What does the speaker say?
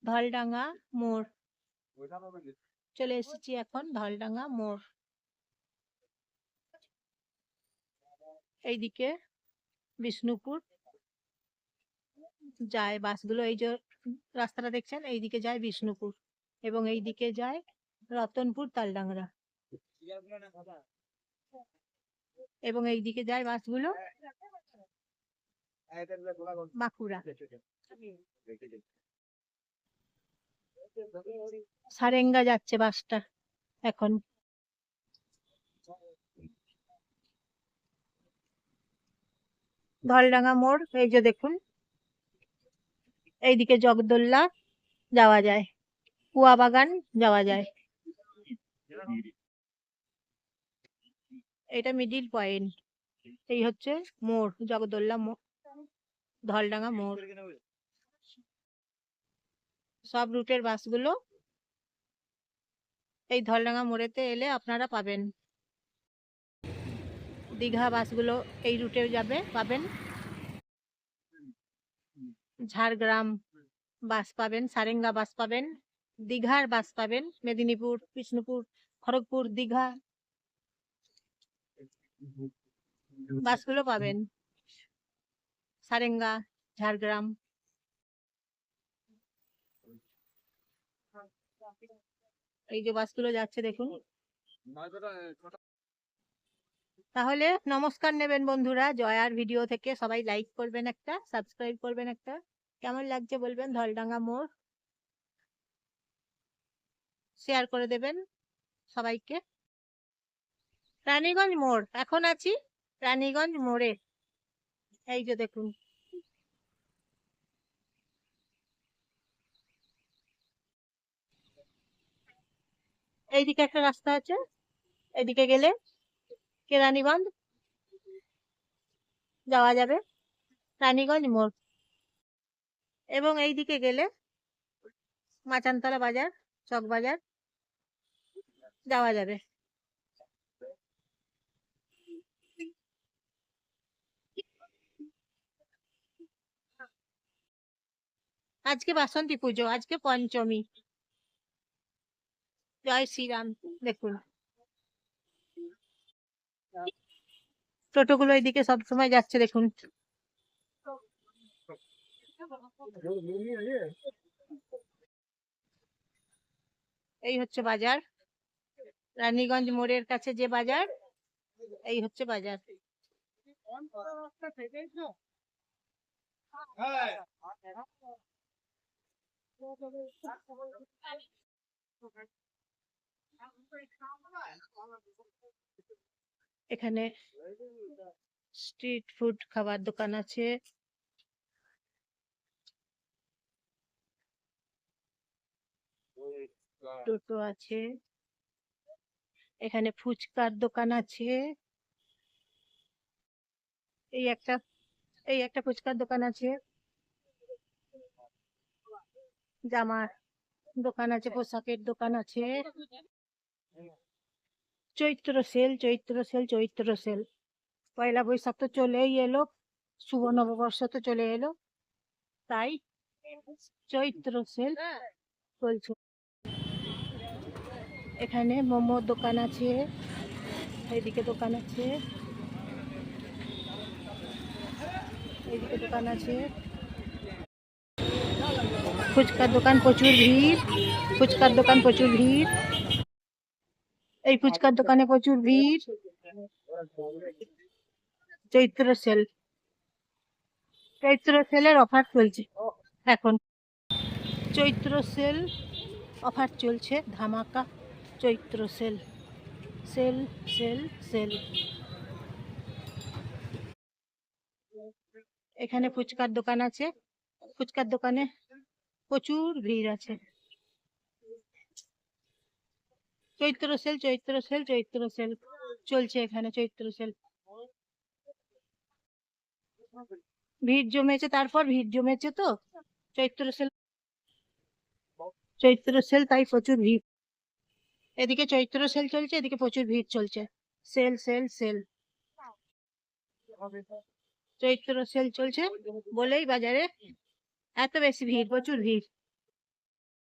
ধলডাঙ্গা মোড় চলে এসেছি এখন ধলডাঙ্গা মোড়। এইদিকে বিষ্ণুপুর যায় বাসগুলো, এই যে রাস্তাটা দেখছেন এইদিকে যায় বিষ্ণুপুর এবং এইদিকে যায় রতনপুর তালডাংরা এবং এইদিকে যায় বাসগুলো বাঁকুড়া। সারেঙ্গা যাচ্ছে বাসটা এখন। ধলডাঙ্গা মোড় এই যে দেখুন, এইদিকে জগদোল্লা যাওয়া যায়, কুয়া বাগান যাওয়া যায়। এটা মিডিল পয়েন্ট, এই হচ্ছে মোড়, জগদোল্লা মোড়, ধলডাঙ্গা মোড়। সব রুটের বাসগুলো এই ধলডাঙ্গা মোড়েতে এলে আপনারা পাবেন। দীঘা বাসগুলো এই রুটে যাবে, পাবেন। ঝাড়গ্রাম বাস পাবেন, সারেঙ্গা বাস পাবেন, দীঘার বাস পাবেন, মেদিনীপুর, বিষ্ণুপুর, খড়গপুর, দীঘা বাসগুলো পাবেন, সারেঙ্গা, ঝাড়গ্রাম। এই যে বাসগুলো যাচ্ছে দেখুন। তাহলে নমস্কার নেবেন বন্ধুরা, জয়ার ভিডিও থেকে সবাই লাইক করবেন, একটা সাবস্ক্রাইব করবেন, একটা কেমন লাগছে বলবেন, ধলডাঙ্গা মোড় শেয়ার করে দেবেন সবাইকে। রানীগঞ্জ মোড়, এখন আছি রানীগঞ্জ মোড়ে। এই যে দেখুন, এইদিকে একটা রাস্তা আছে, এদিকে গেলে কেরানীগঞ্জ যাওয়া যাবে, রানীগঞ্জ মোড়। এবং এইদিকে গেলে মাচানতলা বাজার, চক বাজার যাওয়া যাবে। আজকে বাসন্তী পুজো, আজকে পঞ্চমী, জয় শ্রীরাম। দেখুন টোটোগুলো এইদিকে সবসময় যাচ্ছে দেখুন। এই হচ্ছে বাজার, রানীগঞ্জ মোড়ের কাছে যে বাজার, এই হচ্ছে বাজার। এখানে স্ট্রিট ফুড খাবার দোকান আছে, টোটো আছে, এখানে ফুচকার দোকান আছে, এই একটা ফুচকার দোকান আছে, জামার দোকান আছে, পোশাকের দোকান আছে। চৈত্র সেল, চৈত্র সেল, চৈত্র সেল, পয়লা বৈশাখ তো চলেই এলো, শুভ নববর্ষ তো চলে এলো, তাই চৈত্র সেল চলছে। এখানে মোমোর দোকান আছে, এইদিকে দোকান আছে, এইদিকে দোকান আছে, ফুচকার দোকান প্রচুর ভিড়, ফুচকার দোকান প্রচুর ভিড়, এই ফুচকার দোকানে প্রচুর ভিড়। চৈত্র সেল, চৈত্র সেলের অফার চলছে এখন, চৈত্র সেল অফার চলছে, ধামাকা চৈত্র সেল, সেল সেল সেল। এখানে ফুচকার দোকান আছে, ফুচকার দোকানে প্রচুর ভিড় আছে। চৈত্র সেল, চৈত্র সেল, চৈত্র সেল চলছে এখানে, চৈত্র সেল। ভিড় জমেছে, তারপর ভিড় জমেছে তো চৈত্র সেল, চৈত্র সেল তাই প্রচুর ভিড়। এদিকে চৈত্র সেল চলছে, এদিকে প্রচুর ভিড় চলছে, সেল সেল সেল। চৈত্র সেল চলছে বলেই বাজারে এত বেশি ভিড়, প্রচুর ভিড়।